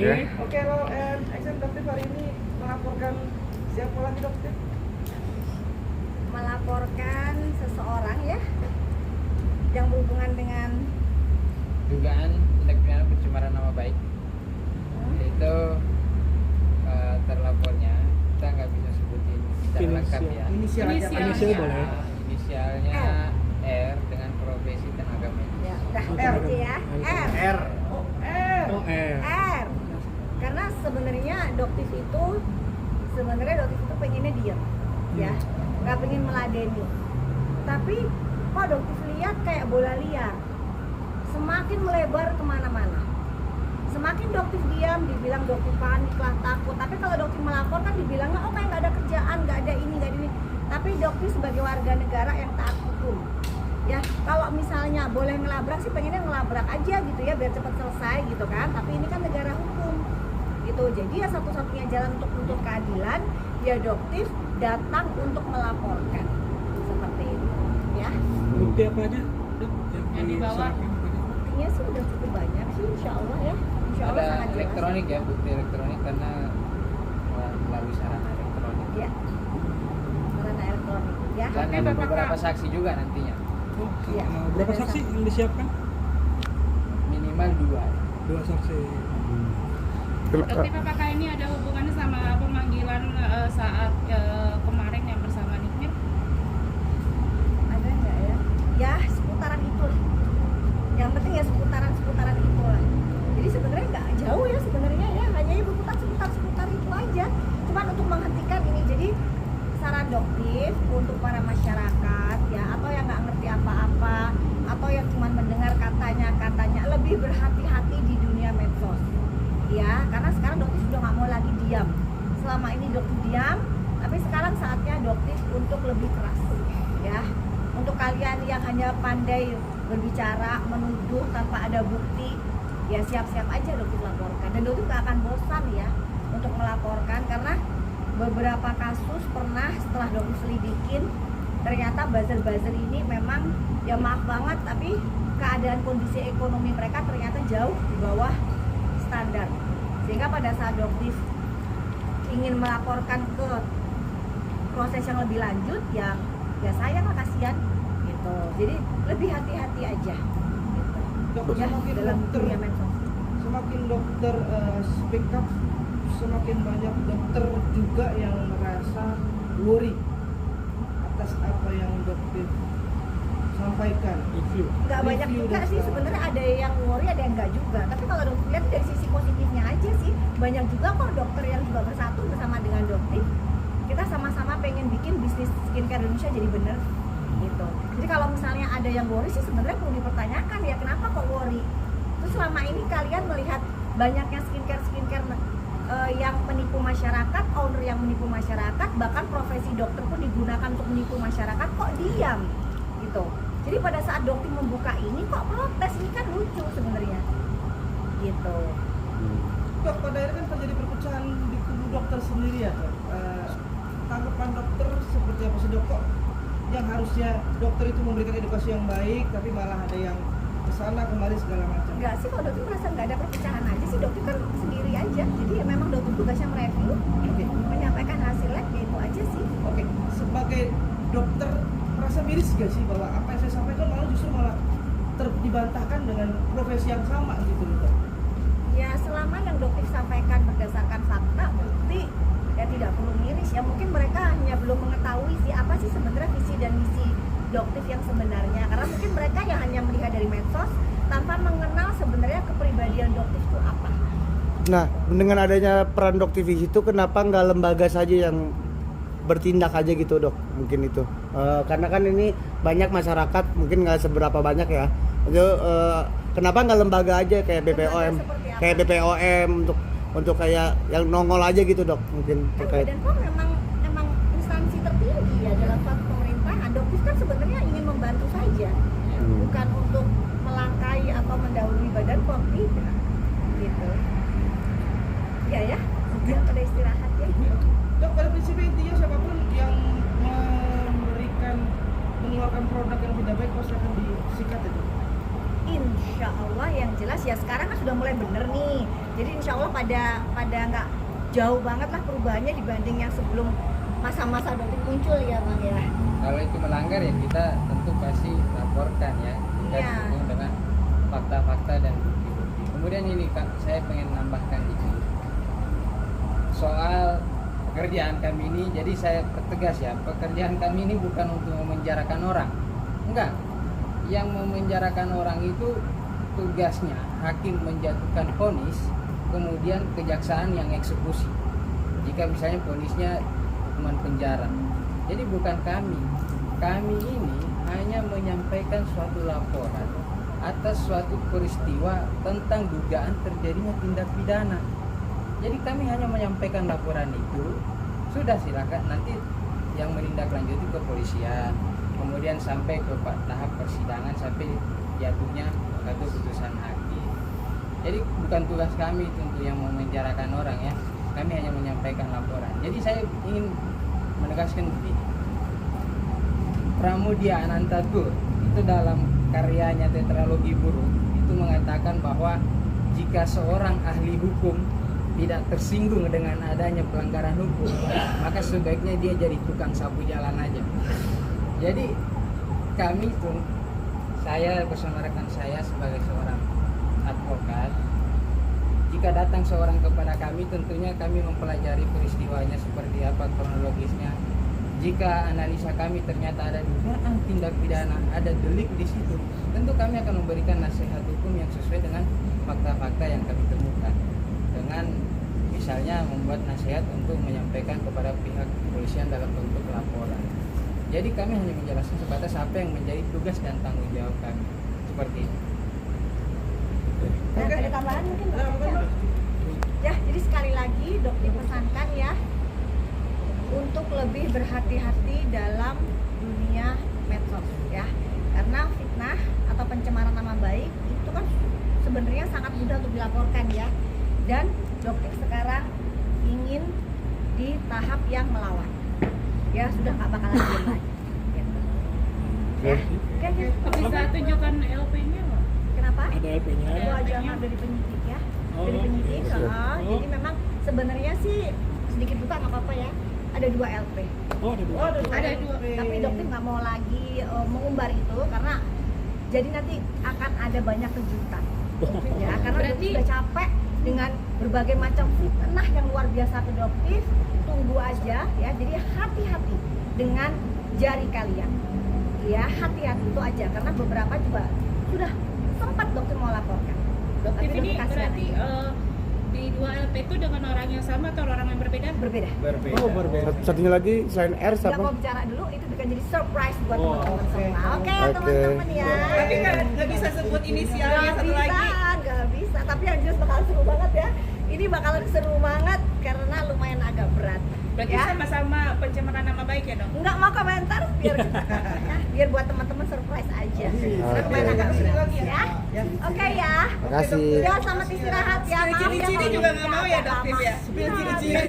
Oke. Oke, lo action dokter hari ini melaporkan siapa lagi dokter? Melaporkan seseorang ya yang berhubungan dengan dugaan tindak pidana pencemaran nama baik. Itu terlapornya kita nggak bisa sebutin secara lengkap ya. Inisial aja. Inisial boleh. Inisialnya R dengan profesi tenaga medis. ya udah R. aja ya R. Oh, Oh, R. Karena sebenarnya dokter itu pengennya diam ya, nggak pengen meladeni. Tapi kok dokter lihat kayak bola liar, semakin melebar kemana-mana. Semakin dokter diam, dibilang dokter panik lah, takut. Tapi kalau dokter melapor kan dibilangnya oh kayak nggak ada kerjaan, nggak ada ini, nggak ada ini. Tapi dokter sebagai warga negara yang taat hukum, ya kalau misalnya boleh ngelabrak sih pengennya ngelabrak aja gitu ya, biar cepat selesai gitu kan. Tapi ini kan negara hukum gitu, jadi ya satu-satunya jalan untuk menuntut keadilan ya dokter datang untuk melaporkan seperti itu ya. Bukti apa aja, Dok? Yang dibawa. Buktinya sih udah cukup banyak sih, insya Allah ya, insya Allah Ada sangat jelas. elektronik ya, bukti elektronik karena melalui sarana elektronik. Ya, sarana elektronik ya. Dan Tapi ada Bapak beberapa Kak- saksi juga nantinya, Oh, Iya. berapa Ada saksi saksi. yang disiapkan? minimal 2. 2 saksi. Dokter PPK ini ada hubungannya sama pemanggilan saat kemarin yang bersama Nikmit? Ada nggak ya? Ya seputaran itulah. Yang penting ya seputaran itulah. Jadi sebenarnya nggak jauh ya sebenarnya ya, hanya ya seputar itu aja. Cuman untuk menghentikan ini, jadi saran dokter untuk para masyarakat ya, atau yang nggak ngerti apa-apa, atau yang cuma mendengar katanya lebih berhati-hati di dunia medsos. Ya, karena sekarang dokter sudah nggak mau lagi diam. Selama ini dokter diam, tapi sekarang saatnya dokter untuk lebih keras. Ya, untuk kalian yang hanya pandai berbicara, menuduh tanpa ada bukti, ya siap-siap aja dokter laporkan. Dan dokter nggak akan bosan ya untuk melaporkan, karena beberapa kasus pernah setelah dokter selidikin, ternyata buzzer-buzzer ini memang ya maaf banget, tapi keadaan kondisi ekonomi mereka ternyata jauh di bawah standar, sehingga pada saat dokter ingin melaporkan ke proses yang lebih lanjut ya sayang lah, kasihan gitu. Jadi lebih hati-hati aja gitu. Dokter, Ya, semakin dalam dokter dunia medsos. semakin dokter speak up, semakin banyak dokter juga yang merasa worry atas apa yang dokter sampaikan. Review. Nggak banyak Review juga dan sih segala sebenarnya, ada yang worry ada yang nggak juga. Tapi kalau dokter lihat dari sisi positifnya aja sih, banyak juga kok dokter yang juga bersatu bersama dengan dokter. Kita sama-sama pengen bikin bisnis skincare Indonesia jadi bener gitu. Jadi kalau misalnya ada yang worry sih sebenarnya perlu dipertanyakan ya, kenapa kok worry. Terus selama ini kalian melihat banyaknya skincare yang menipu masyarakat, owner yang menipu masyarakat, bahkan profesi dokter pun digunakan untuk menipu masyarakat, kok diam gitu. Jadi pada saat dokter membuka ini kok protes, ini kan lucu sebenarnya gitu. Dok, pada akhirnya kan terjadi perpecahan di kubu dokter sendiri ya, Dok. Tanggapan dokter seperti apa sih, Dok? Kok yang harusnya dokter itu memberikan edukasi yang baik, tapi malah ada yang kesana kemari segala macam. Enggak sih, kalau dokter merasa nggak ada perpecahan aja sih, dokter kan sendiri aja. Jadi ya memang dokter tugasnya mereview, Oke. menyampaikan hasil lab, ya itu aja sih. Oke, sebagai dokter merasa miris gak sih bahwa apa yang saya sampaikan malah dibantahkan dengan profesi yang sama gitu loh, Dok? Ya selama yang dokter sampaikan berdasarkan fakta, bukti, ya tidak perlu miris ya. Mungkin mereka hanya belum mengetahui sih apa sih sebenarnya visi dan misi dokter yang sebenarnya. Karena mungkin mereka yang hanya melihat dari medsos tanpa mengenal sebenarnya kepribadian dokter itu apa. Nah, dengan adanya peran Dokter di situ, kenapa nggak lembaga saja yang bertindak aja gitu, Dok? Mungkin itu karena kan ini banyak masyarakat, mungkin nggak seberapa banyak ya. Itu kenapa nggak lembaga aja kayak BPOM, seperti apa? kayak BPOM untuk kayak yang nongol aja gitu, Dok? Mungkin Kan terkait. Badan POM memang instansi tertinggi ya dalam suatu pemerintahan. Dokter kan sebenarnya ingin membantu saja, bukan untuk melangkai atau mendahului Badan POM, tidak gitu. Ya, ya pada istirahat ya. Dok, pada prinsipnya intinya siapapun yang mengeluarkan produk yang tidak baik pasti akan disikat itu. insya Allah yang jelas ya sekarang kan sudah mulai bener nih. Jadi insya Allah pada nggak jauh banget lah perubahannya dibanding yang sebelum masa-masa Doktif muncul ya Bang ya. Kalau itu melanggar ya kita tentu pasti laporkan ya. Kita Iya. dukung dengan fakta-fakta dan bukti-bukti. Kemudian ini Kak, saya pengen nambahkan dikit soal pekerjaan kami ini. Jadi saya pertegas ya, pekerjaan kami ini bukan untuk memenjarakan orang, enggak. Yang memenjarakan orang itu tugasnya hakim menjatuhkan vonis, kemudian kejaksaan yang eksekusi jika misalnya vonisnya hukuman penjara. Jadi bukan kami ini hanya menyampaikan suatu laporan atas suatu peristiwa tentang dugaan terjadinya tindak pidana. Jadi kami hanya menyampaikan laporan itu, sudah silakan nanti yang menindaklanjuti kepolisian, kemudian sampai ke tahap persidangan sampai jatuhnya satu putusan hakim. Jadi bukan tugas kami itu untuk yang memenjarakan orang ya. Kami hanya menyampaikan laporan. Jadi saya ingin menegaskan begini. Pramudia Anantatur itu dalam karyanya Tetralogi Buruk itu mengatakan bahwa jika seorang ahli hukum tidak tersinggung dengan adanya pelanggaran hukum, maka sebaiknya dia jadi tukang sapu jalan aja. Jadi kami tuh, saya bersama rekan saya sebagai seorang advokat, jika datang seorang kepada kami, tentunya kami mempelajari peristiwanya seperti apa kronologisnya. Jika analisa kami ternyata ada dugaan tindak pidana, ada delik di situ, tentu kami akan memberikan nasihat hukum yang sesuai dengan fakta-fakta yang kami temukan. Dengan misalnya membuat nasihat untuk menyampaikan kepada pihak kepolisian dalam bentuk laporan. Jadi kami hanya menjelaskan sebatas apa yang menjadi tugas dan tanggung jawab kami. Seperti itu. Nah, ada tambahan mungkin Dok? Ya, jadi sekali lagi Doktif pesankan ya untuk lebih berhati-hati dalam dunia medsos ya. Karena fitnah atau pencemaran nama baik itu kan sebenarnya sangat mudah untuk dilaporkan ya. Dan Doktif sekarang ingin di tahap yang melawan. Ya, sudah nggak bakalan diam lagi. Gitu. Ya. Oke. Bisa tunjukkan LP-nya nggak? Kenapa? Ada LP-nya. Itu aja emang dari penyidik ya. Oh, Dari penyidik. iya. Jadi memang sebenarnya sih sedikit buka nggak apa-apa ya. Ada 2 LP. Oh, ada dua. Ada dua. Tapi Doktif nggak mau lagi mengumbar itu karena jadi nanti akan ada banyak kejutan. Ya, karena Berarti- Doktif sudah capek dengan berbagai macam fitnah yang luar biasa ke Doktif. Tunggu aja ya. Jadi hati-hati dengan jari kalian. Ya, hati-hati itu aja karena beberapa juga sudah sempat Doktif mau laporkan. Doktif Tapi ini Doktif kasihan berarti aja. di 2 LP itu dengan orang yang sama atau orang yang berbeda? Berbeda. Oh, berbeda. Satunya lagi selain R Nggak mau siapa? bicara dulu, itu akan jadi surprise buat Oh, teman-teman oke. semua. Oke, Oke. teman-teman ya. Tapi nggak bisa sebut inisialnya Nggak satu bisa, lagi. nggak bisa. Tapi yang jelas bakalan seru banget ya. Ini bakalan seru banget karena lumayan agak berat. Berarti Ya. sama-sama pencemaran nama baik ya dok? Nggak mau komentar biar ya, biar buat teman-teman surprise aja. Karena lumayan agak Oke. berat ya. Oke ya. Makasih. Udah selamat istirahat ya. Maaf ya Ciri-ciri kalau juga nggak mau ya, agak Doktif ya? lama. Ciri-ciri.